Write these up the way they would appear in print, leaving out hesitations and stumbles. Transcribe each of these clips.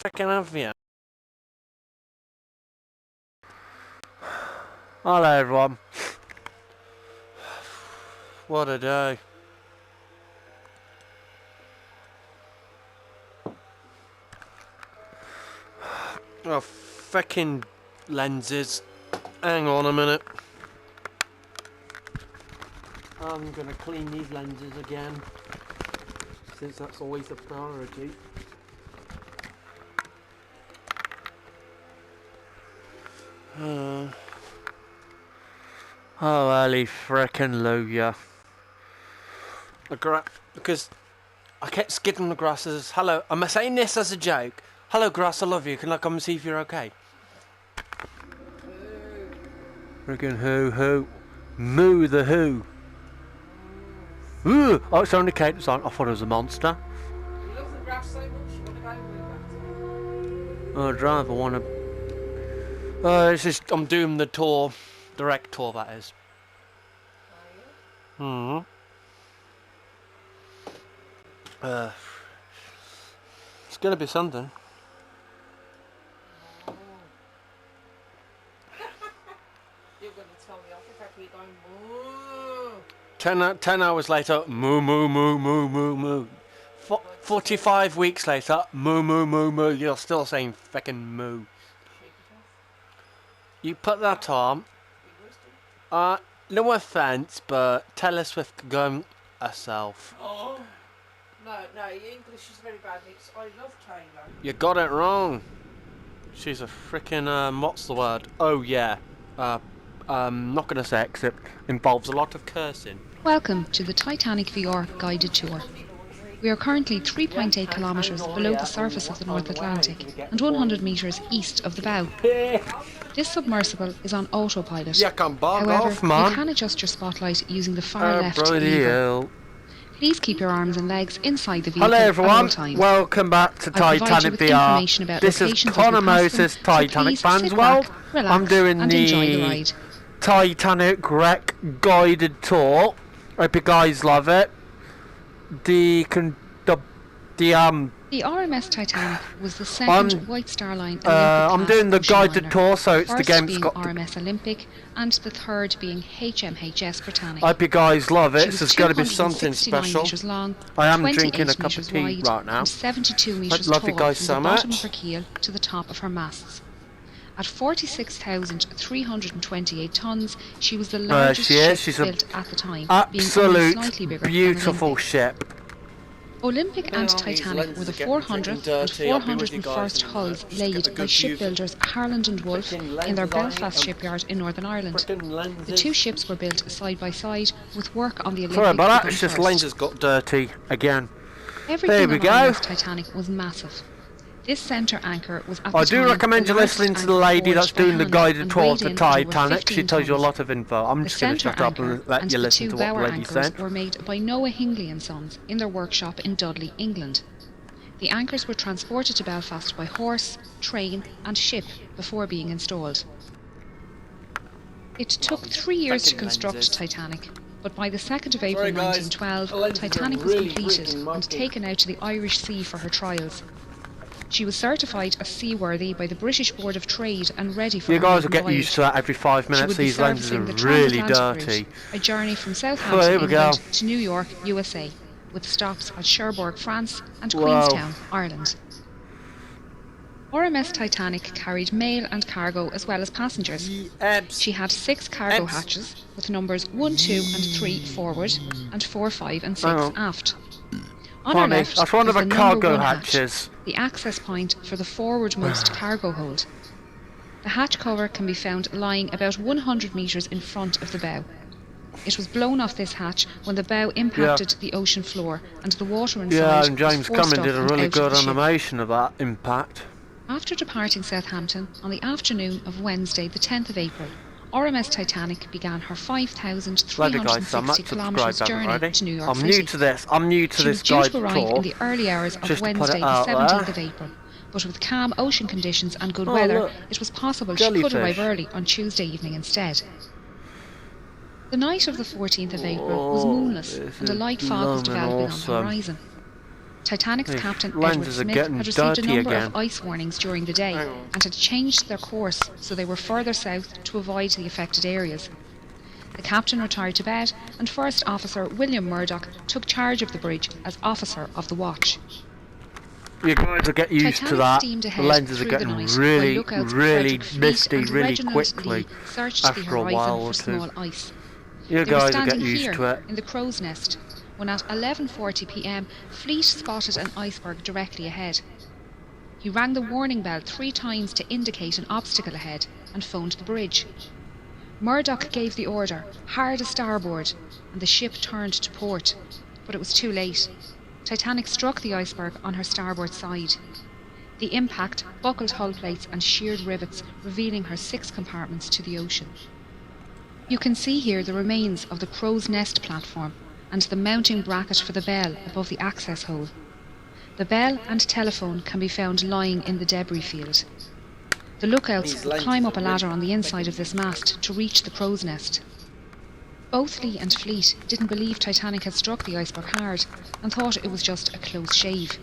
frickin' have you? Hello everyone. What a day. Oh, frickin' lenses. Hang on a minute. I'm gonna clean these lenses again, since that's always a priority. Holy frickin' Luya. Because I kept skidding the grass as, hello, I'm saying this as a joke. Hello grass, I love you, can I come and see if you're okay? Frickin' who? Moo the who? Ooh, oh, it's only Kate that's on. I thought it was a monster. You love the grass so much, you want to go with that? Oh, driver, I want to... it's just, I'm doing the tour. Direct tour, that is. Are you? It's gonna be something. You're going to tell me off if I keep going moo. 10 hours later, moo moo moo moo moo moo. 45 weeks later, moo moo moo moo. You're still saying feckin' moo. You put that on. No offence, but Taylor Swift going herself. Oh. No, your English is very bad. I love Taylor. You got it wrong. She's a frickin' what's the word? Oh yeah. Not gonna say it involves a lot of cursing. Welcome to the Titanic VR guided tour. We are currently 3.8 kilometres below the surface of the North Atlantic and 100 metres east of the bow. This submersible is on autopilot. Yeah, can bog However, off, man. you can adjust your spotlight using the far left bloody lever. hell. Please keep your arms and legs inside the vehicle Hello at everyone, all times. welcome back to I'll provide you Titanic with VR. information about This is locations as we Connor pass them, Moses, so Titanic please Fans sit World. back, relax, I'm doing and enjoy the the ride. Titanic wreck guided tour. Hope you guys love it. The RMS Titanic was the second White Star Line Olympic I'm doing the ocean guided liner, tour, so it's the first game being that's got RMS Olympic and the third being HMHS Britannic. I hope you guys love it. She This was is going to be something 269 special. metres long, I am 28 drinking a cup of metres tea wide, right now. and 72 metres love tall you guys from so the bottom much. of her keel to the top of her masts. At 46,328 tonnes, she was the largest ship built at the time, being only slightly bigger beautiful than ship. Olympic and Titanic were the 400th and 401st hulls laid by shipbuilders Harland and Wolff in their Belfast shipyard in Northern Ireland. The two ships were built side by side, with work on the Olympic Sorry about that, begun it's just first. lenses got dirty again. Everything There we on go. RMS Titanic was massive. This centre anchor was at I the do time recommend the you listening largest to the anchor lady that's forged by doing the hand guided and tour weighed of the in at over Titanic. She 15 tells you a tonnes. lot of info. I'm The just going to centre shut up anchor and let and you the listen two to what bower the lady anchors said. were made by Noah Hingley and Sons in their workshop in Dudley, England. The anchors were transported to Belfast by horse, train and ship before being installed. It took 3 years to construct Titanic, but by the 2nd of April 1912, Titanic was completed and taken out to the Irish Sea for her trials. She was certified as seaworthy by the British Board of Trade and ready for You her guys will maiden get used voyage. to that every 5 She minutes. would be These lenses are servicing the really transatlantic dirty. route, a journey from Well, Southampton, here we go. England to New York, USA, with stops at Cherbourg, France and Wow. Queenstown, Ireland. RMS Titanic carried mail and cargo as well as passengers. She had 6 cargo hatches with numbers 1, 2 and 3 forward and 4, 5 and 6 aft. On her Funny, left that's one was of the the number cargo 1 hatches. hatch, the access point for the forwardmost cargo hold. The hatch cover can be found lying about 100 metres in front of the bow. It was blown off this hatch when the bow impacted the ocean floor and the water inside Yeah, and was James forced Cameron up did a and really out of good the ship. animation of that impact. After departing Southampton on the afternoon of Wednesday the 10th of April, RMS Titanic began her Love you guys so 5,360 much. kilometres Subscribe, journey already. to New York I'm City. new to this. I'm new to She was this due guide to arrive tour. in the early hours of Just to put it Wednesday the out 17th there. of April, but with calm ocean conditions and good Oh, weather, look. it was possible she could arrive Jellyfish. early on Tuesday evening instead. The night of the 14th of April was Oh, moonless this and a is light fog was blooming developing on awesome. the horizon. Titanic's These captain, Edward lenses are Smith, getting had received a dirty number again. of ice warnings during the day and had changed their course so they were further south to avoid the affected areas. The captain retired to bed, and First Officer William Murdoch took charge of the bridge as officer of the watch. You guys will get used Titanic to that. steamed The ahead lenses are through the getting night, really, while lookouts really Frederick Fleet misty and really Reginald quickly Lee searched the after a horizon while for or two. small ice. You They were guys will standing get used here to it. in the crow's nest when at 11:40 p.m. Fleet spotted an iceberg directly ahead. He rang the warning bell 3 times to indicate an obstacle ahead and phoned the bridge. Murdoch gave the order, hard a starboard, and the ship turned to port, but it was too late. Titanic struck the iceberg on her starboard side. The impact buckled hull plates and sheared rivets, revealing her 6 compartments to the ocean. You can see here the remains of the crow's nest platform and the mounting bracket for the bell above the access hole. The bell and telephone can be found lying in the debris field. The lookouts will climb up a ladder on the inside of this mast to reach the crow's nest. Both Lee and Fleet didn't believe Titanic had struck the iceberg hard and thought it was just a close shave.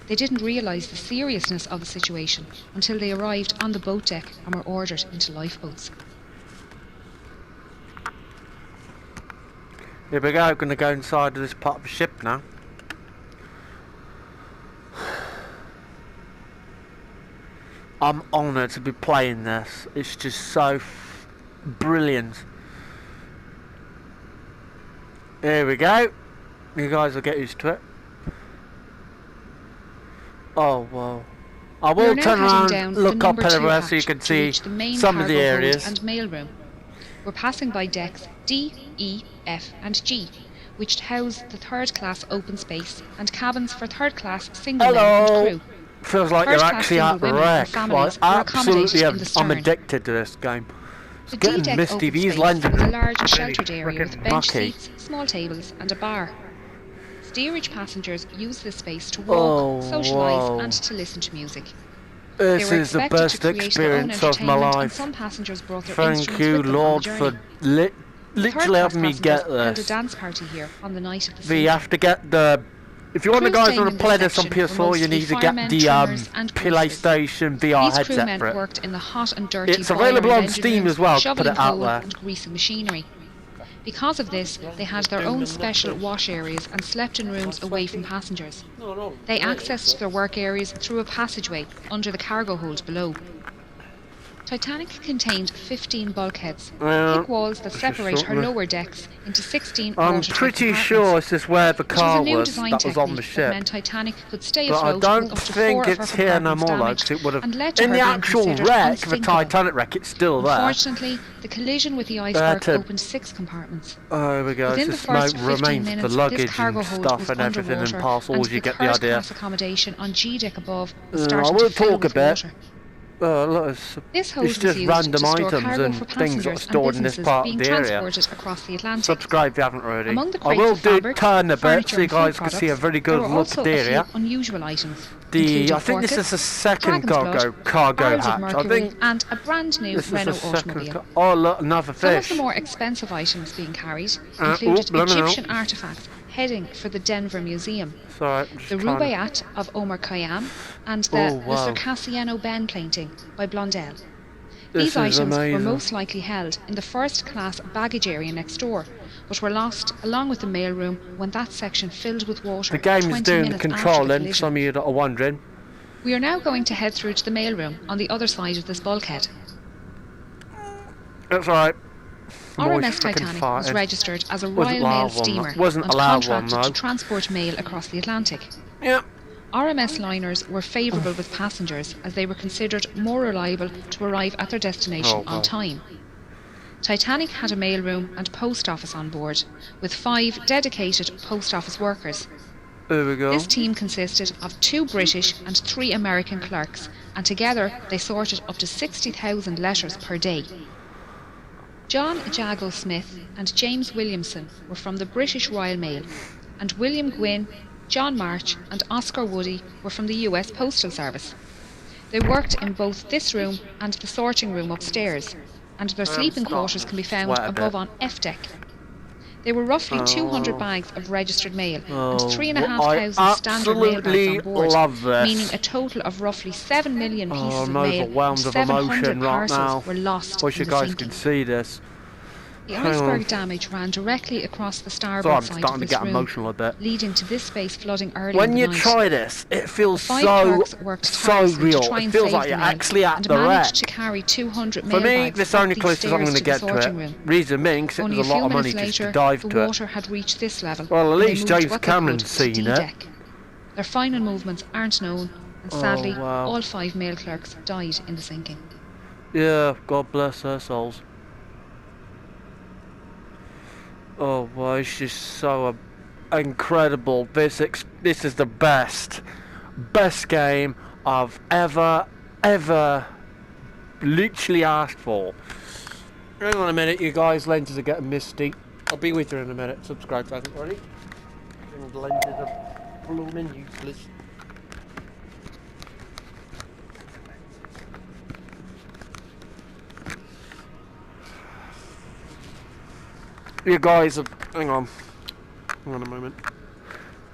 They didn't realise the seriousness of the situation until they arrived on the boat deck and were ordered into lifeboats. Here we go, going to go inside of this part of the ship now. I'm honoured to be playing this. It's just so brilliant. Here we go. You guys will get used to it. Oh wow. I will turn around, look up everywhere so you can see some of the areas. And mailroom. We're passing by decks D, E, F and G, which house the third-class open space and cabins for third-class single men and crew. Feels like you're actually at the wreck. Like, absolutely, I'm addicted to this game. It's the getting D-deck misty. open These space lenses was a are large sheltered area with bench mucky. seats, small tables and a bar. Steerage passengers use this space to walk, socialise and to listen to music. This is the best experience of my life. Some passengers brought their Thank you, Lord, for literally having me get this. A dance party here on the night of the We have to get the... If you want the guys want to play this on PS4, you need to get the PlayStation VR headset for it. Worked in the hot and dirty it's available on Steam as well, put it out there. And greasing machinery. Because of this, they had their own special wash areas and slept in rooms away from passengers. They accessed their work areas through a passageway under the cargo hold below. Titanic contained 15 bulkheads, thick walls that separate her lower decks into 16 I'm pretty sure this is where the car was that was on the ship. Meant Titanic could stay but I afloat don't with up to think 4 of it's her here no compartments more, like, damaged, it would have... and led to In her the being actual considered wreck, the unsinkable. Titanic wreck, it's still there. Unfortunately, the collision with the iceberg opened 6 compartments. Oh, here we go. Within It's the the first smoke 15 remains, minutes, the luggage this cargo and hold stuff was and everything and underwater, parcels, and you the get the idea. third-class accommodation on G deck above was starting I to will fill talk a with bit. water. Look, This hold it's was just used random to store items cargo and for things that are passengers stored in and this businesses part being of the area. transported across the Atlantic. Subscribe if you haven't already. Among the I crates will of do fabric, turn a bit furniture so you and food guys can see a products, very there good were look also at the a few area. unusual items, I think this is the second cargo barrels of hatch. I mercury, think and a brand new this is Renault the second. automobile. Oh look, another Some of fish. the more expensive items being carried included Egyptian artefacts heading for the Denver Museum, Sorry, the Rubaiyat of Omar Khayyam, and the Circassiano Ben painting by Blondel. These items were most likely held in the first-class baggage area next door, but were lost along with the mailroom when that section filled with water. The game is doing the controlling, for some of you that are wondering. We are now going to head through to the mailroom on the other side of this bulkhead. That's right. RMS Titanic was registered as a Royal Mail steamer and contracted to transport mail across the Atlantic. Yep. RMS liners were favourable with passengers as they were considered more reliable to arrive at their destination on time. Titanic had a mailroom and post office on board, with 5 dedicated post office workers. There we go. This team consisted of 2 British and 3 American clerks, and together they sorted up to 60,000 letters per day. John Jago Smith and James Williamson were from the British Royal Mail, and William Gwynn, John March and Oscar Woody were from the US Postal Service. They worked in both this room and the sorting room upstairs, and their sleeping quarters can be found above on F deck. There were roughly 200 bags of registered mail and 3,500 I standard mail bags on board, love this. meaning a total of roughly 7 million pieces of I'm mail and overwhelmed of 700 emotion right parcels now. were lost Wish in you the guys sinking. could see this. The iceberg damage ran directly across the starboard So I'm side of starting to this get room, emotional a bit. leading to this space flooding early When in the you night. try this, it feels The 5 so clerks worked tirelessly real. to try and It feels save like the you're mail actually at and the wreck. managed to carry 200 For mail me, bags this up only these closest I'm going stairs to to get the to sorting it. room. Reason being, 'cause it Only was a a lot few of money minutes just to later, dive the to it. water had reached this level. Well, at and they least moved James what they Cameron's could to seen it. D-deck. Their final movements aren't known, and sadly, wow. all 5 mail clerks died in the sinking. Yeah, God bless their souls. Oh, wow, it's just so incredible. This is the best game I've ever literally asked for. Hang on a minute, you guys. Lenses are getting misty. I'll be with you in a minute. Subscribe if you haven't already. The lenses are blooming useless. You guys are... Hang on a moment.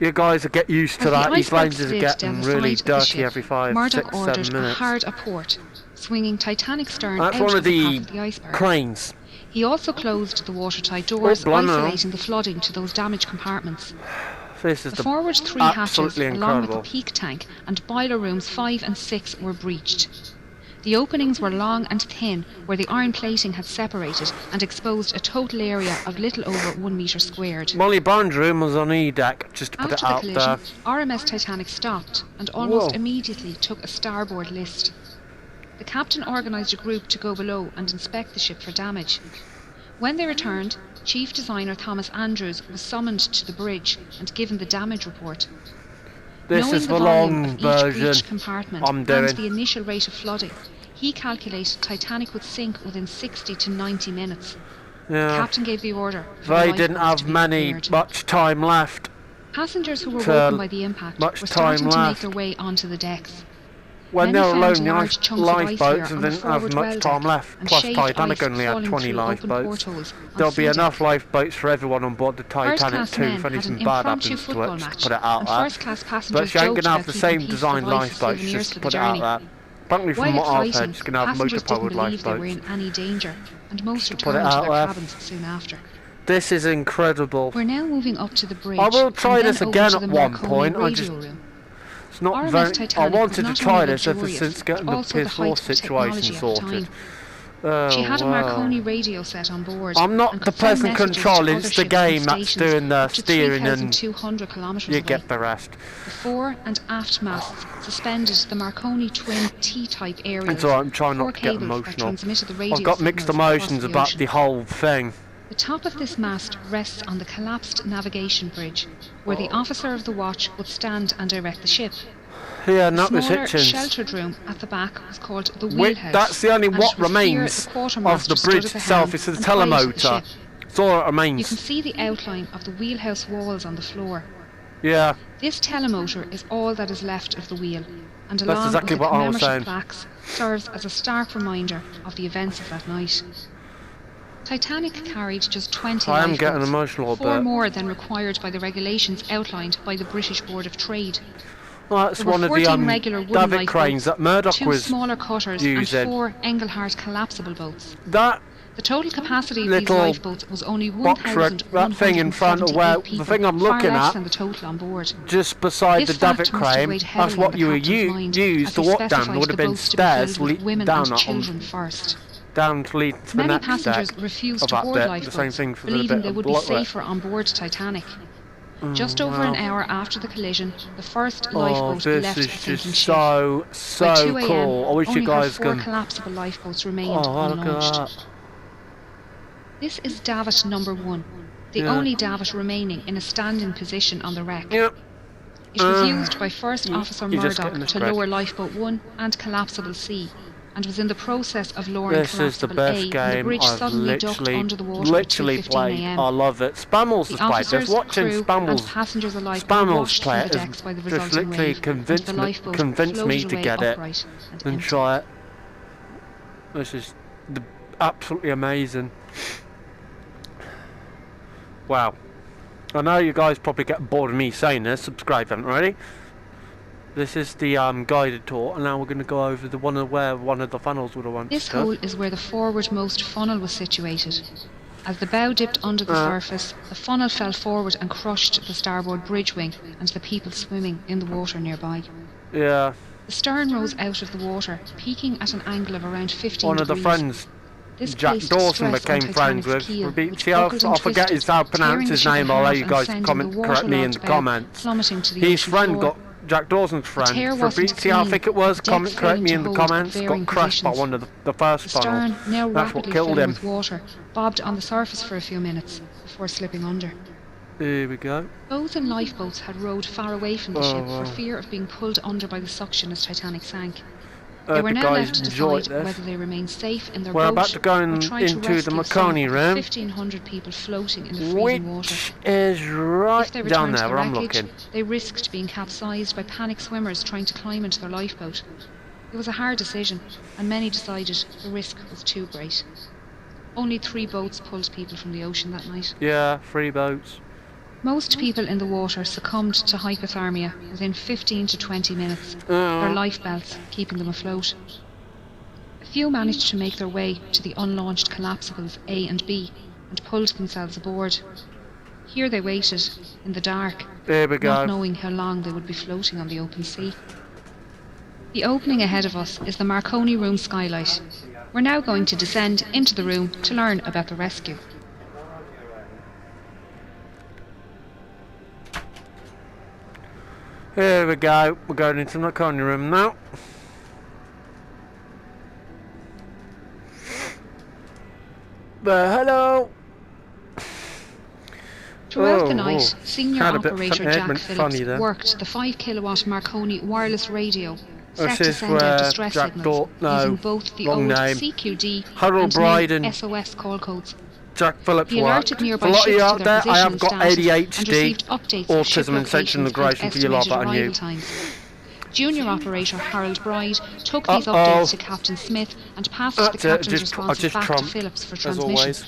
You guys will get used to that. These lenses are getting really dirty every 5, Murdoch 6, ordered 7 a minutes. hard aport, swinging Titanic stern That's out one of of the path the of the iceberg. cranes. He also closed the watertight doors, blimey. isolating the flooding to those damaged compartments. This is The forward 3 hatches, absolutely along with incredible. the peak tank and boiler rooms 5 and 6, were breached. The openings were long and thin, where the iron plating had separated and exposed a total area of little over 1 metre squared. Molly Barnes' room was on E deck, just to put After it the out collision, there. RMS Titanic stopped and almost Whoa. immediately took a starboard list. The captain organised a group to go below and inspect the ship for damage. When they returned, Chief Designer Thomas Andrews was summoned to the bridge and given the damage report. This Knowing is the the volume long of each version breached compartment I'm and doing. the initial rate of flooding, he calculated Titanic would sink within 60 to 90 minutes. The Yeah. captain gave the order for the They didn't lifeboats to have be prepared. much time left. Passengers who were to woken by the impact much were time starting to make left. their way onto the decks. When Many they were found alone, the large chunks of ice lifeboats layer and on the didn't have forward much well time deck, left. and Plus, shaved Titanic ice only had falling 20 through open lifeboats. portholes on There'll be sea enough deck. lifeboats for everyone on board the Titanic First-class too men if had anything an bad impromptu happens to football it, just match, to put it out and there. first-class But passengers she ain't joked going to have about the keeping same pieces design of ice as lifeboats, souvenirs just for to the put it out journey. there. Apparently from While what I've heard, exciting, she's going to have passengers didn't motor-powered believe they were in lifeboats. any danger, and most Just to put it returned to out their there. cabins soon after. This is incredible. We're now moving up to the bridge. I will try and then this over again to at the one Marconi point, I radio just- room. It's not RMS very... I Titanic wanted was to not try only this ever luxurious, since getting but the also the PS4 height of situation technology at the sorted. time. Oh, She had a wow. Marconi radio set on board. I'm not and the could send person messages to controlling, other it's the ships and game that's stations doing the up to steering and 3,200 kilometres you away. get the rest. The fore and aft masts suspended the Marconi twin T-type aerials. It's alright, I'm trying not four to get cables that emotional. transmitted the radio I've got mixed signals across emotions the about ocean. the whole thing. The top of this mast rests on the collapsed navigation bridge, where the officer of the watch would stand and direct the ship. Yeah, The not with smaller, Hitchens. sheltered room at the back was called the Wait, wheelhouse. that's the only and what it was here remains the of quartermaster the stood bridge at the itself. helm It's the and piloted the telemotor. ship. It's all that You remains. can see the outline of the wheelhouse walls on the floor. Yeah, This telemotor is all that is left of the wheel, and That's along exactly with the what I was commemorative saying. plaques, serves as a stark reminder of the events of that night. Titanic carried just 20 I am lifeboats, getting emotional a 4 bit. more than required by the regulations outlined by the British Board of Trade. well, that's There were one of 14 the regular wooden David lifeboats, cranes that Murdoch 2 was smaller cutters using. and 4 Engelhart collapsible boats. That The total capacity of these little lifeboats was only box that thing in front of where 1,178 people, the thing I'm far looking less at, than the total on board. just beside This the David fact must have crane, weighed that's heavily what on the you would captain's mind, use as to he walk down. There specified would have the been boats to be stairs filled with women down and on children first. down to lead to the Many next passengers deck refused of to that board bit. The lifeboats, same thing for the believing bit they of would be block safer on board Titanic. Just over an hour after the collision, the first Oh, lifeboat this left is the sinking just ship. so By 2 a.m., cool. I wish only you guys had 4 can. collapsible lifeboats remained Oh, look at unlaunched. that. This is davit number 1, the Yeah. only davit remaining in a standing position on the wreck. Yep. It was used by First Officer you're just getting Murdoch the to spread. lower Lifeboat 1 and Collapsible C, and was in the process of lowering This is the Collapsible best A when the game bridge I've suddenly ducked under the water at literally 2:15 played. a.m. I love it. Spammels The has played officers, this. Watching crew, and Spammels passengers alike were Spammels washed play from it the has decks by the just resulting literally wave, and convinced the me, lifeboat convinced me floated to away get it upright and and empty. try it. This is absolutely amazing. Wow. I know you guys probably get bored of me saying this. Subscribe if you haven't already. This is the guided tour, and now we're going to go over the one where one of the funnels would have once This stood. hole is where the forwardmost funnel was situated. As the bow dipped under the surface, the funnel fell forward and crushed the starboard bridge wing and the people swimming in the water nearby. Yeah. The stern rose out of the water, peaking at an angle of around 15 One of the degrees. friends This Jack placed Dawson stress became on friends Titanic's with. keel, which See, I buckled and forget twisted, how to pronounce tearing his the ship name. I'll let apart you and guys sending the correct me in the waterlogged bow comments. plummeting to the His ocean friend floor. got Jack Dawson's The friend. tear For wasn't see how clean, thick it was? the deck Correct failing me to in the hold comments. varying Got crushed by positions. one of the first The funnels. stern, now That's what rapidly killed filling him. with water, bobbed on the surface for a few minutes before slipping under. Here we go. Those in lifeboats had rowed far away from the ship wow. for fear of being pulled under by the suction as Titanic sank. They Hope were you now guys left to enjoyed decide this. whether they remained safe in their We're boat about to go or into try to the rescue some Marconi of the room, 1,500 people floating in the freezing water. which is right If they down returned to there the where I'm wreckage, looking. they risked being capsized by panicked swimmers trying to climb into their lifeboat. It was a hard decision, and many decided the risk was too great. Only 3 boats pulled people from the ocean that night. Yeah, 3 boats. Most people in the water succumbed to hypothermia within 15 to 20 minutes, their life belts keeping them afloat. A few managed to make their way to the unlaunched collapsibles A and B and pulled themselves aboard. Here they waited, in the dark, There we not go. knowing how long they would be floating on the open sea. The opening ahead of us is the Marconi room skylight. We're now going to descend into the room to learn about the rescue. Here we go. We're going into the Marconi room now. Hello. Throughout the Oh, night, oh. senior Had a bit operator funny, Jack went funny Phillips there. worked the 5 kilowatt Marconi wireless radio, set This to is send out where distress Jack signals no, using both the wrong old name. CQD Harold and Bride new and SOS call codes. Jack Phillips He work. alerted For nearby a lot of ships you to out their there, I position have and got status and ADHD, received updates of ship autism and sexual locations and aggression for you lot, estimated but I knew. arrival times. Junior operator Harold Bride took these updates to Captain Smith and passed the That's it, captain's I responses just back to trumped, Phillips for as transmission. always.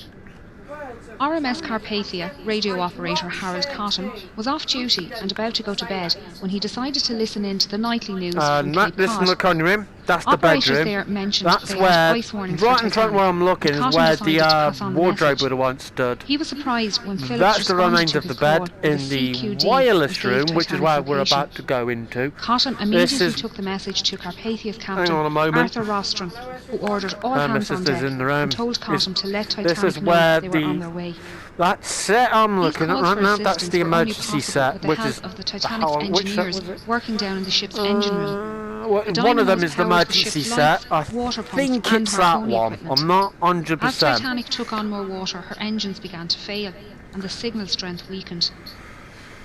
RMS Carpathia radio operator Harold Cotton was off duty and about to go to bed when he decided to listen in to the nightly news from Cape This is the Cod. Marconi room. That's the Operators bedroom. there mentioned That's they where, had ice warnings right for in front Titanic, where I'm looking, and is Cotton where decided to pass the on the wardrobe message. would have once stood. He was surprised when Phillips That's the responded remains to of the his bed call with in a the CQD wireless and gave room, which is Titanic's where we're location. about to go into. Cotton immediately took the message to Carpathia's captain, on a moment. Arthur Rostron, who ordered all My hands on sister's deck in the room. and told Cotton to let This is Titanic know where they were the- on their way. That's it I'm These looking at calls right for now. That's assistance the were only emergency possible set, with the which help is of the Titanic's which set engineers was it? working down in the ship's engine room. One of them dynamos is the powered the emergency ship's set. lights, I water pumps think and it's that Marconi one. equipment. I'm not As 100%. Titanic took on more water, her engines began to fail and the signal strength weakened.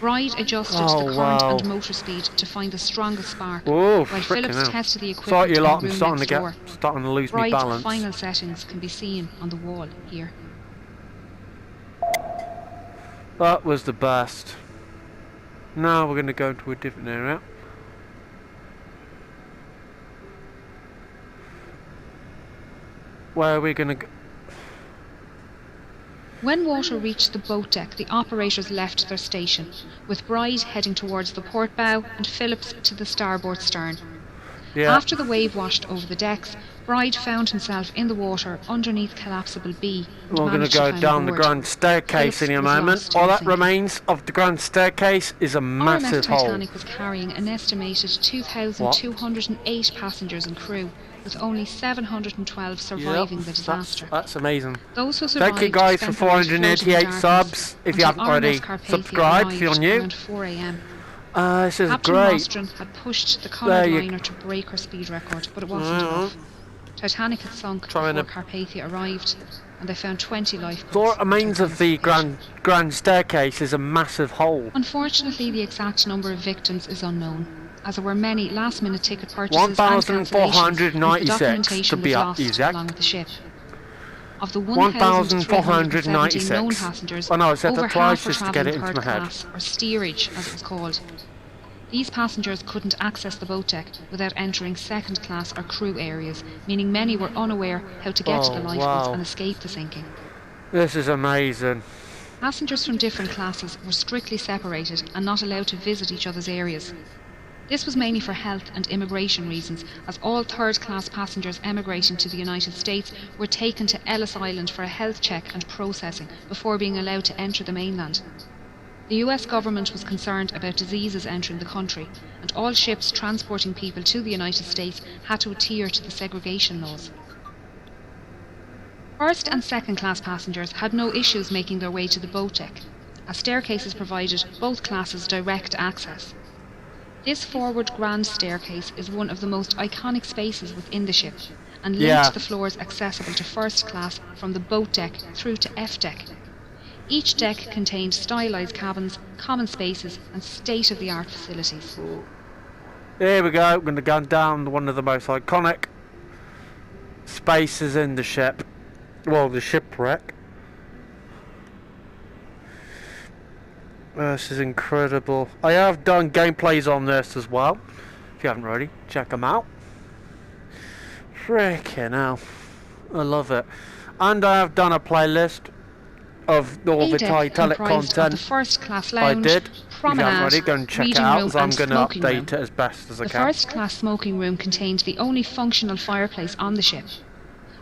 Bride adjusted Oh, the current wow. and motor speed to find the strongest spark, Oh, while frickin' Phillips hell. tested the Sorry, equipment you in lot. the I'm room starting next to door. starting to lose my Bride's balance. final settings can be seen on the wall here. That was the best. Now we're going to go into a different area. Where are we going to go? When water reached the boat deck, the operators left their station, with Bride heading towards the port bow and Phillips to the starboard stern. Yeah. After the wave washed over the decks, Bride found himself in the water underneath collapsible B. And We're going to managed go climb down the aboard. grand staircase Phillips in a was moment. lost in All the that sinking. remains of the grand staircase is a massive RMS hole. Titanic was carrying an estimated 2,208 passengers and crew, with only 712 surviving the disaster. That's amazing. Those who survived Thank you guys for spent the night floating in 488 darkness subs. If you until haven't already RMS Carpathia subscribed, if you're arrived new. around 4 a.m. This is Captain great. Rostron had pushed the There Connor you- liner to break her speed record, but it wasn't enough. Titanic had sunk Trying before Carpathia arrived, and they found 20 lifeboats. The remains of the grand staircase is a massive hole. Unfortunately, the exact number of victims is unknown, as there were many last-minute ticket purchases and cancellations, and the 1,496 to documentation be was lost exact. along with the ship. Of the 1,370 known 1,496. passengers, Oh no, I said over that twice half were just to get it travelling into my third head. class, or steerage as it was called. These passengers couldn't access the boat deck without entering second class or crew areas, meaning many were unaware how to get to the Oh, lifeboats wow. and escape the sinking. This is amazing. Passengers from different classes were strictly separated and not allowed to visit each other's areas. This was mainly for health and immigration reasons, as all third-class passengers emigrating to the United States were taken to Ellis Island for a health check and processing before being allowed to enter the mainland. The US government was concerned about diseases entering the country, and all ships transporting people to the United States had to adhere to the segregation laws. First and second class passengers had no issues making their way to the boat deck, as staircases provided both classes direct access. This forward grand staircase is one of the most iconic spaces within the ship, and linked the floors accessible to first class from the boat deck through to F deck. Each deck contained stylised cabins, common spaces and state-of-the-art facilities. Here we go, we're going to go down one of the most iconic spaces in the ship. Well, the shipwreck. This is incredible. I have done gameplays on this as well. If you haven't already, check them out. Freaking hell. I love it. And I have done a playlist of all the Titanic content. The first class lounge, I did. promenade, if you haven't already, go and check it out, so I'm going to update it as best as I can. The first class smoking room contained the only functional fireplace on the ship.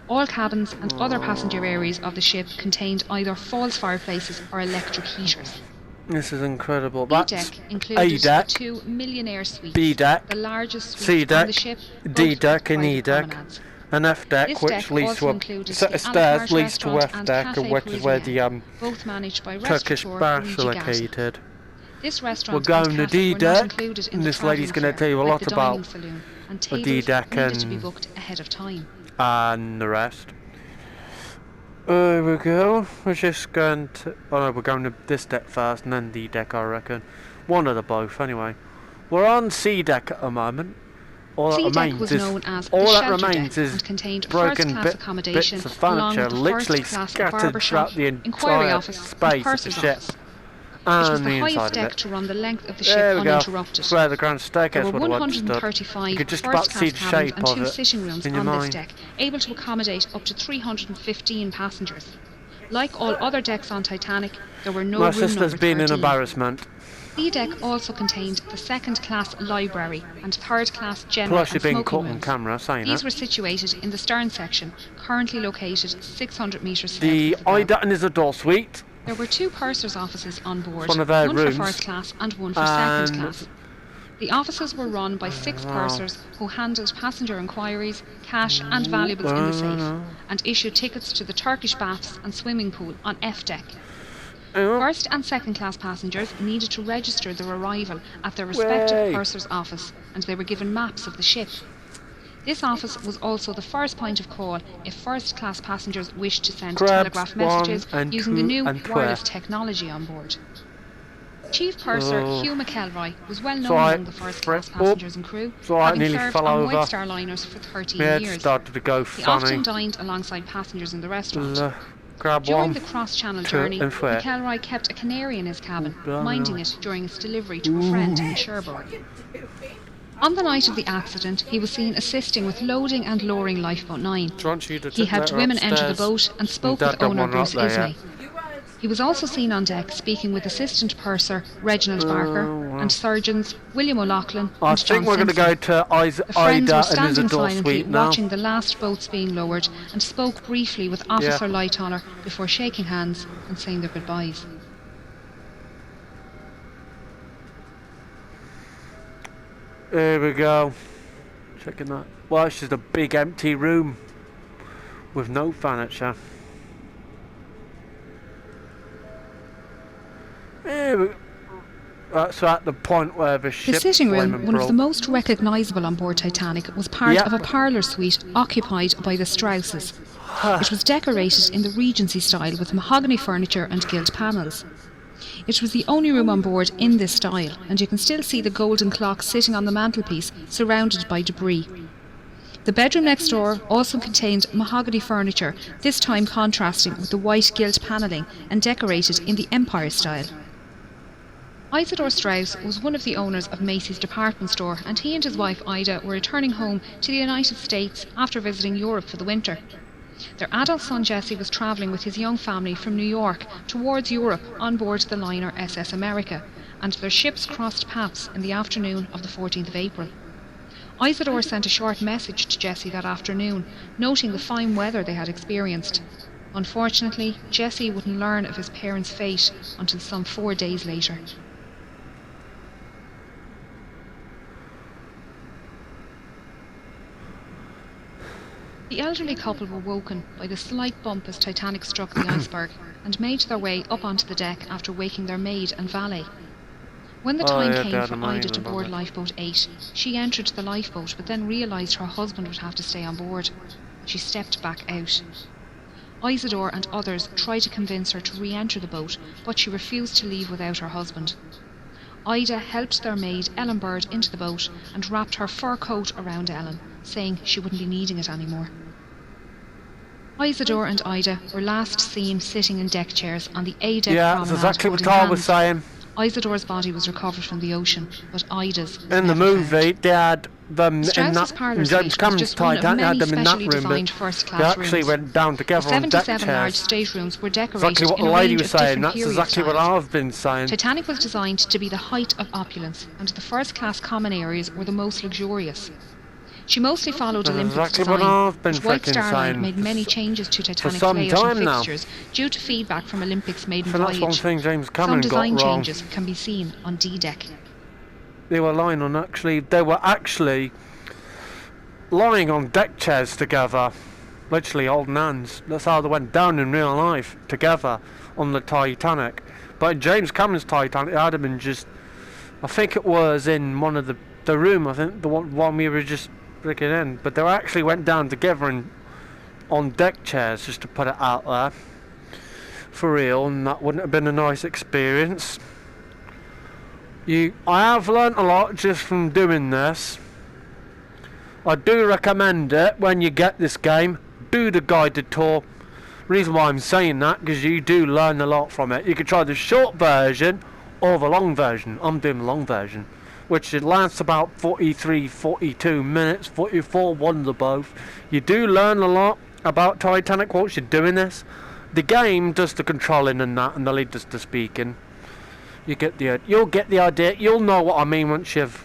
All cabins and other passenger areas of the ship contained either false fireplaces or electric heaters. This is incredible. B deck included A deck, the 2 millionaire suites, B deck, the largest suite C deck, on the ship, D deck and E deck, promenades. and F deck, This which deck leads to also a set of stairs leads to F deck, which is where the both managed by Turkish Restaurant baths are Luigi Gatti. located. This restaurant We're going and to cafe D were not deck, included in and the this lady's going to travelling tell you a fare, lot like the about dining saloon, and the tables D deck needed to be and booked ahead of time. the rest. There we go. We're just going to. Oh no, we're going to this deck first, and then D deck, I reckon. One of the both, anyway. We're on C deck at the moment. All C that deck remains was is known as all the that shelter remains deck is and contained broken first-class accommodation bits of along furniture, with the literally first-class scattered barber throughout shop, the inquiry entire office, and space of the purser's ship. office. It was And the the highest inside of deck it. to run the length of the There ship we go. uninterrupted. That's where the grand There staircase were would have once stood. 135 You could just about see first-class the cabins shape and of 2 it sitting rooms in your on this mind. deck, able to accommodate up to 315 passengers. Like all other decks on Titanic, there were no My room sister's number been 13. an embarrassment. C deck also contained the second-class library and third-class general Plus, you're and being smoking caught on rooms. camera saying These it. were situated in the stern section, currently located 600 metres south The of the bow. Ida is a door suite. There were 2 purser's offices on board, One of their one rooms. for first class and one for And- second class. The offices were run by 6 pursers who handled passenger inquiries, cash and valuables in the safe, and issued tickets to the Turkish baths and swimming pool on F deck. First and second class passengers needed to register their arrival at their respective Way. purser's office, and they were given maps of the ship. This office was also the first point of call if first class passengers wished to send Crabs, telegraph messages 1 and using the 2 new and 12. wireless technology on board. Chief Purser Hugh McElroy was well known Sorry. among the first class Oh, passengers and crew, sorry, I having nearly served fell on over. White Star liners for 13 My head years. started to go He funny. often dined alongside passengers in the restaurant. Grab During one. the cross-channel 2 journey, and 3. McElroy kept a canary in his cabin, Oh, minding it during its delivery to a friend in Cherbourg. On the night of the accident, he was seen assisting with loading and lowering Lifeboat 9. He helped women enter the boat and spoke with owner Bruce Ismay. He was also seen on deck speaking with Assistant Purser Reginald Barker and surgeons William O'Loughlin I and John think we're going to Simpson. go to The friends Ida were and standing Isidore silently Suite now. watching the last boats being lowered and spoke briefly with Officer Lightoller before shaking hands and saying their goodbyes. Here we go. Checking that. Well, it's just a big empty room with no furniture. Here we go. That's at the point where the ship The sitting room, flaming one of the broke. most recognisable on board Titanic, was part Yep. of a parlour suite occupied by the Strausses. It was decorated in the Regency style with mahogany furniture and gilt panels. It was the only room on board in this style, and you can still see the golden clock sitting on the mantelpiece, surrounded by debris. The bedroom next door also contained mahogany furniture, this time contrasting with the white gilt panelling and decorated in the Empire style. Isidore Strauss was one of the owners of Macy's department store, and he and his wife Ida were returning home to the United States after visiting Europe for the winter. Their adult son Jesse was travelling with his young family from New York towards Europe on board the liner SS America, and their ships crossed paths in the afternoon of the 14th of April. Isidore sent a short message to Jesse that afternoon, noting the fine weather they had experienced. Unfortunately, Jesse wouldn't learn of his parents' fate until some 4 days later. The elderly couple were woken by the slight bump as Titanic struck the iceberg and made their way up onto the deck after waking their maid and valet. When the time came for Ida to board Lifeboat 8, she entered the lifeboat but then realised her husband would have to stay on board. She stepped back out. Isidore and others tried to convince her to re-enter the boat, but she refused to leave without her husband. Ida helped their maid Ellen Bird into the boat and wrapped her fur coat around Ellen, saying she wouldn't be needing it anymore. Isidore and Ida were last seen sitting in deck chairs on the A-deck promenade. That's exactly what Carl was saying. Isidore's body was recovered from the ocean, but Ida's was in the never movie, found. they had them in Strauss's that parlour James suite was Cameron's just one of Titanic. They had many them in that specially room, designed but they first-class actually rooms. went down The together on deck 77 large chairs. staterooms were decorated Exactly what in the a lady range was of saying. different That's period exactly what styles. I've been saying. Titanic was designed to be the height of opulence, and the first-class common areas were the most luxurious. She mostly followed That's Olympic's exactly design, what I've been but White freaking Star Line saying made many changes to Titanic's some layout and time now. fixtures due to feedback from Olympic's maiden So that's one voyage. thing James Some Cameron got design wrong. changes can be seen on D-deck. They were lying on deck chairs together, literally holding hands. That's how they went down in real life, together on the Titanic. But in James Cameron's Titanic, it had been just, I think it was in one of the room, I think the one we were just breaking in, but they actually went down together and on deck chairs, just to put it out there for real, and that wouldn't have been a nice experience. I have learnt a lot just from doing this. I do recommend it when you get this game. Do the guided tour. Reason why I'm saying that, because you do learn a lot from it. You could try the short version or the long version. I'm doing the long version, which it lasts about 43, 42 minutes, 44, one of the both. You do learn a lot about Titanic whilst you're doing this. The game does the controlling and that, and the lead does the speaking. You'll get the idea. You'll know what I mean once you've,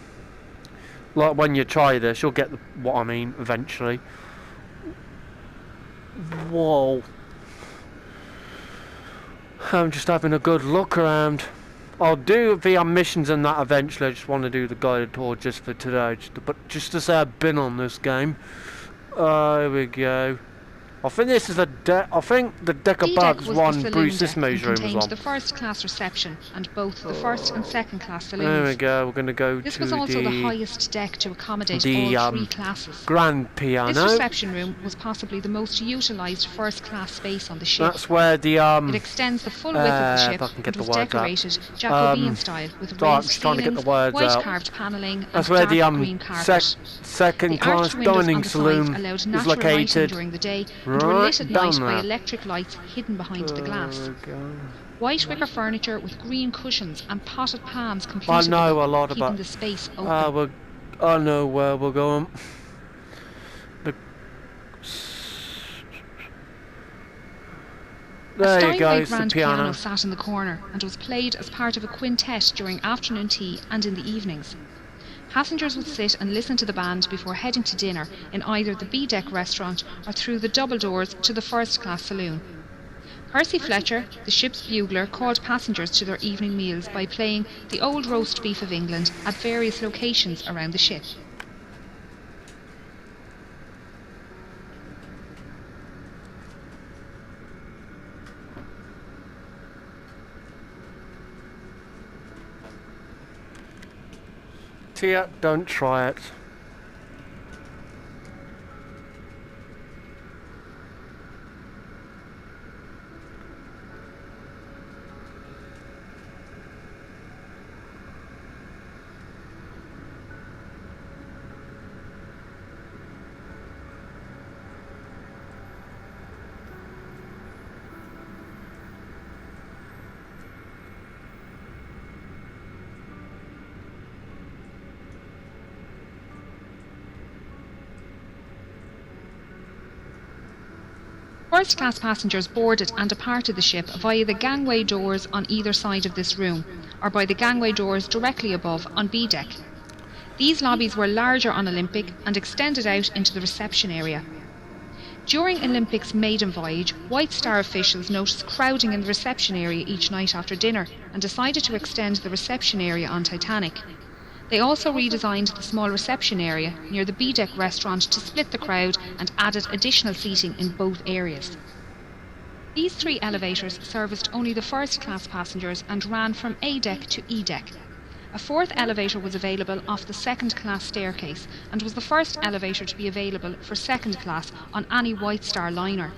like when you try this, you'll get what I mean eventually. Whoa. I'm just having a good look around. I'll do the missions and that eventually. I just want to do the guided tour just for today, just to say I've been on this game. Here we go. I think this is the deck above was one the Bruce saloon deck and Ismay's room contained was the on. first-class reception and both the first and second-class saloons. There we go. We're going to go This to was also the highest deck to accommodate the, all three classes. grand piano. This reception room was possibly the most utilised first-class space on the ship. That's where the It extends the full width of the ship if I can get and the was words out. decorated Jacobean style with sorry, I'm raised just trying to get the ceilings, words white out. carved panelling, That's and where dark the green carpet. second The class arched windows on dining the saloon sides allowed is natural lighting located during the day and were right lit at down night by there. electric lights hidden behind the glass. There we go. White wicker furniture with green cushions and potted palms I completed know the a lot keeping about. the space open. I know where we're going. A There you Steinway go, it's the grand piano. sat in the corner and was played as part of a quintet during afternoon tea and in the evenings. Passengers would sit and listen to the band before heading to dinner in either the B-deck restaurant or through the double doors to the first-class saloon. Percy Fletcher, the ship's bugler, called passengers to their evening meals by playing the Old Roast Beef of England at various locations around the ship. Tia, don't try it. First-class passengers boarded and departed the ship via the gangway doors on either side of this room, or by the gangway doors directly above on B deck. These lobbies were larger on Olympic and extended out into the reception area. During Olympic's maiden voyage, White Star officials noticed crowding in the reception area each night after dinner and decided to extend the reception area on Titanic. They also redesigned the small reception area near the B-deck restaurant to split the crowd and added additional seating in both areas. These 3 elevators serviced only the first-class passengers and ran from A-deck to E-deck. A 4th elevator was available off the second-class staircase and was the first elevator to be available for second class on any White Star liner.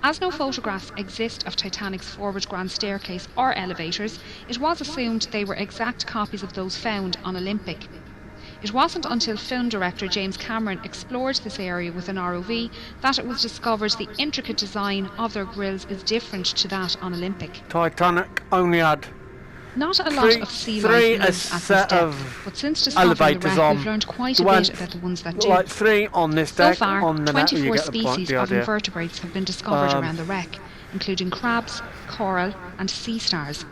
As no photographs exist of Titanic's forward grand staircase or elevators, it was assumed they were exact copies of those found on Olympic. It wasn't until film director James Cameron explored this area with an ROV that it was discovered the intricate design of their grilles is different to that on Olympic. Titanic only had Not a lot of sea life lives at this depth, but since discovering the wreck we've learned quite a bit about the ones that do. Like 3 on this deck. So far, on the 24 net, species of invertebrates have been discovered around the wreck, including crabs, coral and sea stars.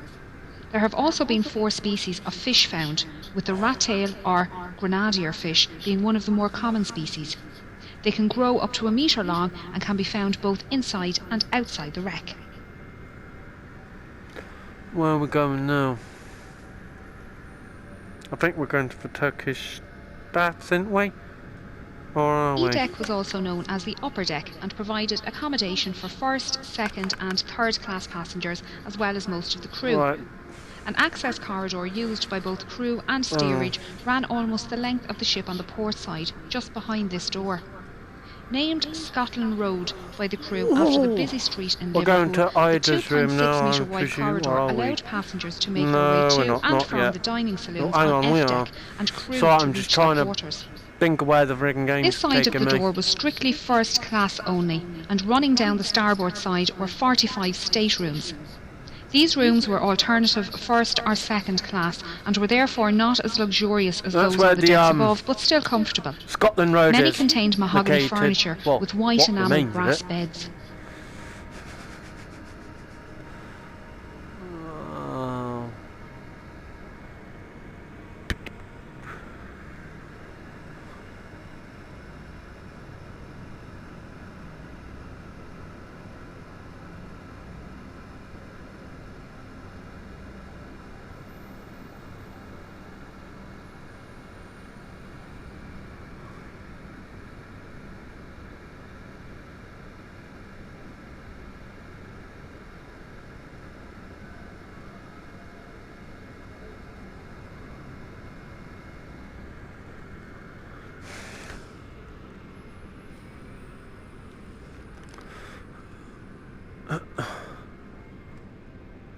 There have also been 4 species of fish found, with the rat-tail or grenadier fish being one of the more common species. They can grow up to 1 metre long and can be found both inside and outside the wreck. Where are we going now? I think we're going for Turkish baths, aren't we? Or are we? E-deck was also known as the upper deck and provided accommodation for first, second and third class passengers as well as most of the crew. Right. An access corridor used by both crew and steerage ran almost the length of the ship on the port side, just behind this door. Named Scotland Road by the crew after the busy street in We're Liverpool, going to Ida's room now, the 2.6 metre I wide presume, corridor or are we? allowed passengers to make No, their way we're to not, and not from yet. the dining saloons Hang on on, we F are. deck and crew So to I'm reach just their trying to quarters. think of where the frigging game's This side of taking the me. door was strictly first class only, and running down the starboard side were 45 staterooms. These rooms were alternative first or second class and were therefore not as luxurious as That's those where on the the, decks above, but still comfortable. Scotland Road Many is contained mahogany located, furniture well, with white what enamel remains of brass it. beds.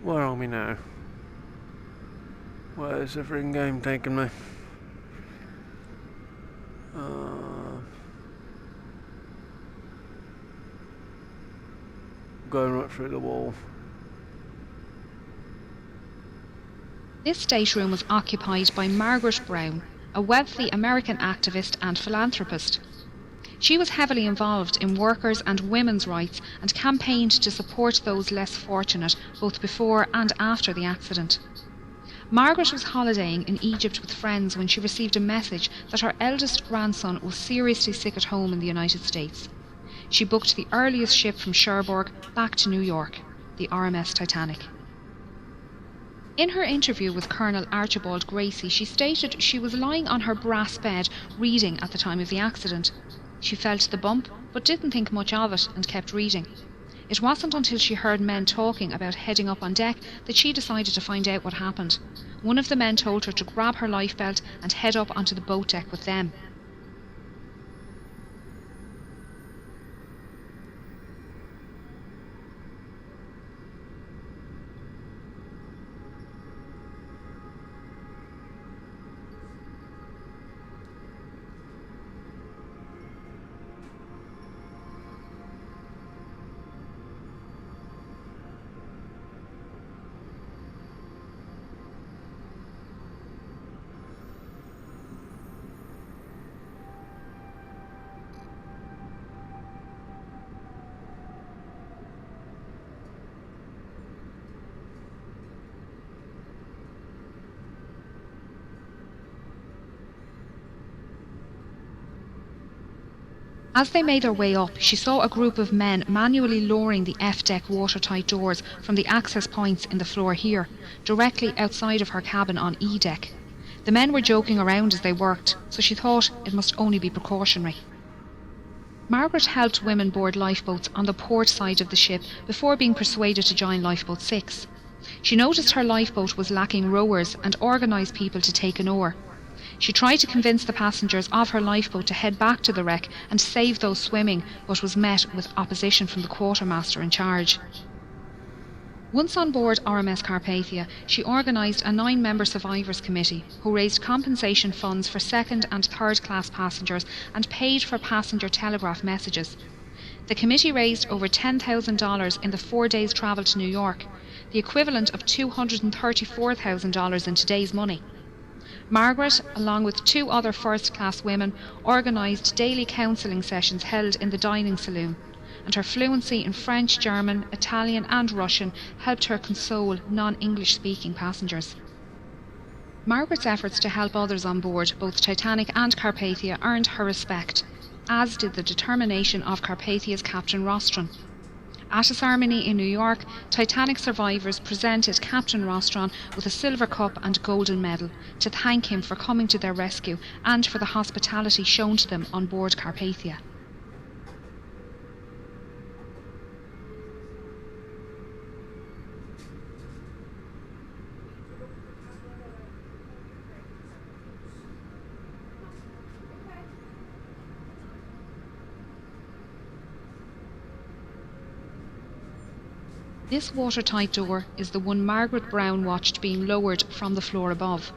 Where are we now? Where's the frigging game taking me? Going right through the wall. This stateroom was occupied by Margaret Brown, a wealthy American activist and philanthropist. She was heavily involved in workers' and women's rights and campaigned to support those less fortunate both before and after the accident. Margaret was holidaying in Egypt with friends when she received a message that her eldest grandson was seriously sick at home in the United States. She booked the earliest ship from Cherbourg back to New York, the RMS Titanic. In her interview with Colonel Archibald Gracie, she stated she was lying on her brass bed reading at the time of the accident. She felt the bump, but didn't think much of it and kept reading. It wasn't until she heard men talking about heading up on deck that she decided to find out what happened. One of the men told her to grab her lifebelt and head up onto the boat deck with them. As they made their way up, she saw a group of men manually lowering the F-deck watertight doors from the access points in the floor here, directly outside of her cabin on E-deck. The men were joking around as they worked, so she thought it must only be precautionary. Margaret helped women board lifeboats on the port side of the ship before being persuaded to join Lifeboat 6. She noticed her lifeboat was lacking rowers and organised people to take an oar. She tried to convince the passengers of her lifeboat to head back to the wreck and save those swimming, but was met with opposition from the quartermaster in charge. Once on board RMS Carpathia, she organised a 9-member survivors committee who raised compensation funds for second and third class passengers and paid for passenger telegraph messages. The committee raised over $10,000 in the 4 days' travel to New York, the equivalent of $234,000 in today's money. Margaret, along with 2 other first-class women, organised daily counselling sessions held in the dining saloon, and her fluency in French, German, Italian and Russian helped her console non-English speaking passengers. Margaret's efforts to help others on board both Titanic and Carpathia earned her respect, as did the determination of Carpathia's Captain Rostron. At a ceremony in New York, Titanic survivors presented Captain Rostron with a silver cup and golden medal to thank him for coming to their rescue and for the hospitality shown to them on board Carpathia. This watertight door is the one Margaret Brown watched being lowered from the floor above.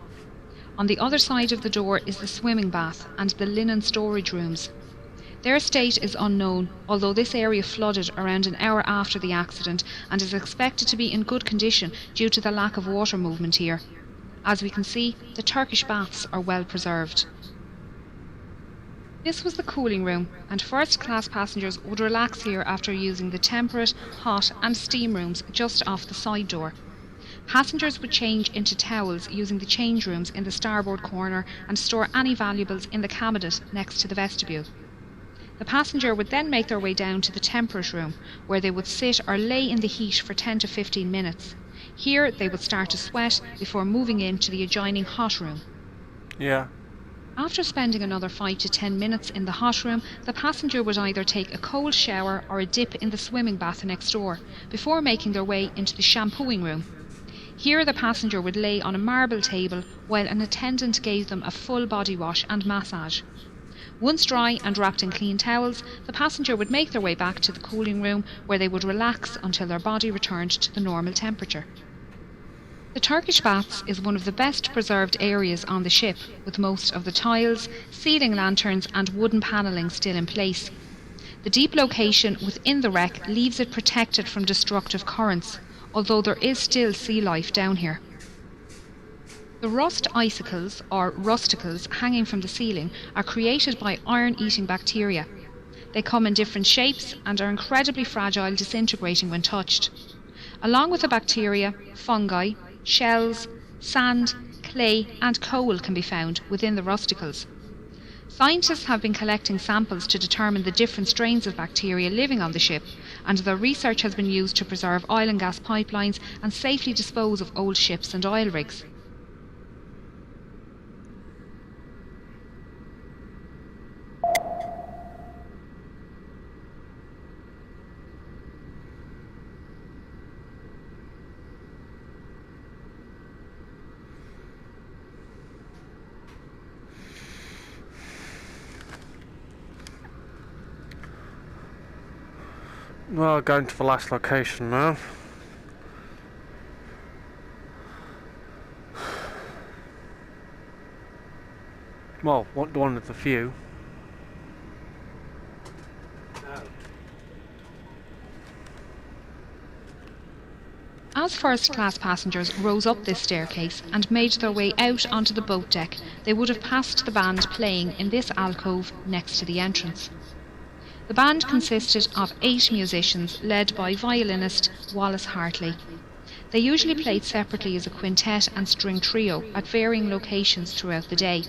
On the other side of the door is the swimming bath and the linen storage rooms. Their state is unknown, although this area flooded around an hour after the accident and is expected to be in good condition due to the lack of water movement here. As we can see, the Turkish baths are well preserved. This was the cooling room, and first-class passengers would relax here after using the temperate, hot and steam rooms just off the side door. Passengers would change into towels using the change rooms in the starboard corner and store any valuables in the cabinet next to the vestibule. The passenger would then make their way down to the temperate room, where they would sit or lay in the heat for 10 to 15 minutes. Here they would start to sweat before moving into the adjoining hot room. Yeah. After spending another 5 to 10 minutes in the hot room, the passenger would either take a cold shower or a dip in the swimming bath next door, before making their way into the shampooing room. Here the passenger would lay on a marble table while an attendant gave them a full body wash and massage. Once dry and wrapped in clean towels, the passenger would make their way back to the cooling room, where they would relax until their body returned to the normal temperature. The Turkish baths is one of the best preserved areas on the ship, with most of the tiles, ceiling lanterns and wooden panelling still in place. The deep location within the wreck leaves it protected from destructive currents, although there is still sea life down here. The rust icicles, or rusticles, hanging from the ceiling are created by iron-eating bacteria. They come in different shapes and are incredibly fragile, disintegrating when touched. Along with the bacteria, fungi, shells, sand, clay and coal can be found within the rusticles. Scientists have been collecting samples to determine the different strains of bacteria living on the ship, and their research has been used to preserve oil and gas pipelines and safely dispose of old ships and oil rigs. Well, going to the last location now. Well, one of the few. As first-class passengers rose up this staircase and made their way out onto the boat deck, they would have passed the band playing in this alcove next to the entrance. The band consisted of 8 musicians led by violinist Wallace Hartley. They usually played separately as a quintet and string trio at varying locations throughout the day.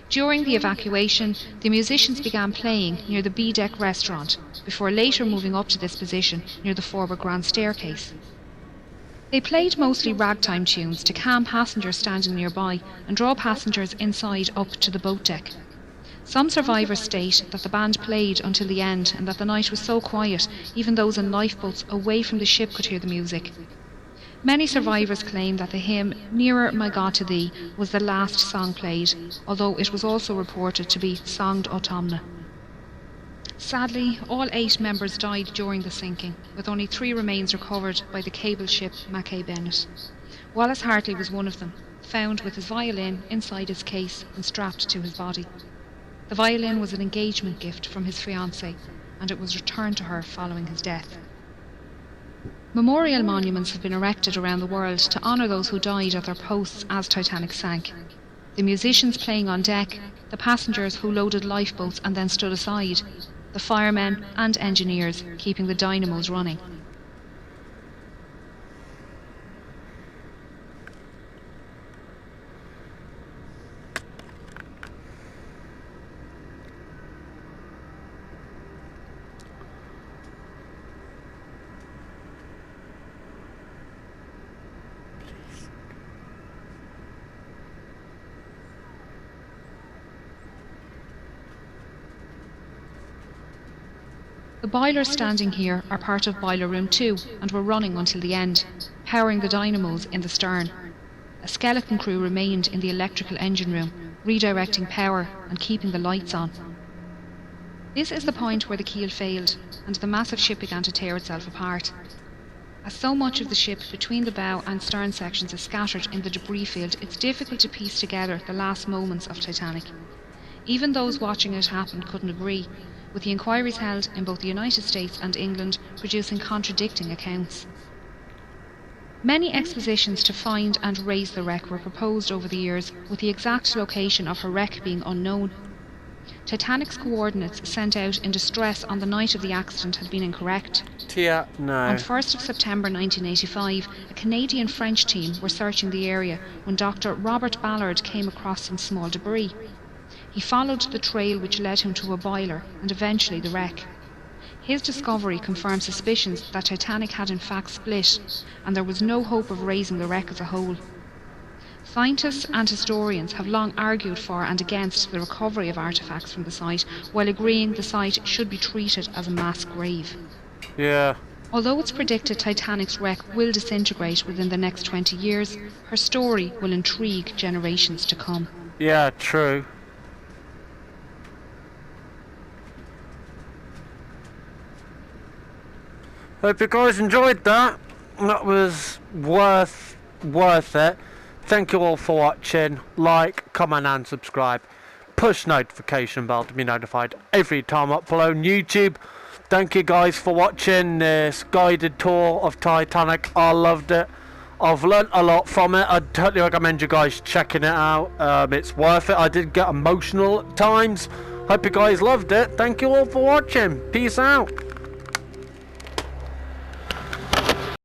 During the evacuation, the musicians began playing near the B-deck restaurant, before later moving up to this position near the forward grand staircase. They played mostly ragtime tunes to calm passengers standing nearby and draw passengers inside up to the boat deck. Some survivors state that the band played until the end and that the night was so quiet, even those in lifeboats away from the ship could hear the music. Many survivors claim that the hymn "Nearer My God to Thee" was the last song played, although it was also reported to be "Songed Autumna." Sadly, all 8 members died during the sinking, with only 3 remains recovered by the cable ship Mackay Bennett. Wallace Hartley was one of them, found with his violin inside his case and strapped to his body. The violin was an engagement gift from his fiancée, and it was returned to her following his death. Memorial monuments have been erected around the world to honour those who died at their posts as Titanic sank. The musicians playing on deck, the passengers who loaded lifeboats and then stood aside, the firemen and engineers keeping the dynamos running. The boilers standing here are part of Boiler Room 2 and were running until the end, powering the dynamos in the stern. A skeleton crew remained in the electrical engine room, redirecting power and keeping the lights on. This is the point where the keel failed and the massive ship began to tear itself apart. As so much of the ship between the bow and stern sections is scattered in the debris field, it's difficult to piece together the last moments of Titanic. Even those watching it happen couldn't agree, with the inquiries held in both the United States and England producing contradicting accounts. Many expositions to find and raise the wreck were proposed over the years, with the exact location of her wreck being unknown. Titanic's coordinates sent out in distress on the night of the accident had been incorrect. No. On 1st of September 1985, a Canadian-French team were searching the area when Dr. Robert Ballard came across some small debris. He followed the trail which led him to a boiler and eventually the wreck. His discovery confirmed suspicions that Titanic had in fact split, and there was no hope of raising the wreck as a whole. Scientists and historians have long argued for and against the recovery of artefacts from the site, while agreeing the site should be treated as a mass grave. Yeah. Although it's predicted Titanic's wreck will disintegrate within the next 20 years, her story will intrigue generations to come. Yeah, true. Hope you guys enjoyed that. That was worth it. Thank you all for watching. Like, comment and subscribe. Push notification bell to be notified every time I upload on YouTube. Thank you guys for watching this guided tour of Titanic. I loved it. I've learnt a lot from it. I totally recommend you guys checking it out. It's worth it. I did get emotional at times. Hope you guys loved it. Thank you all for watching. Peace out.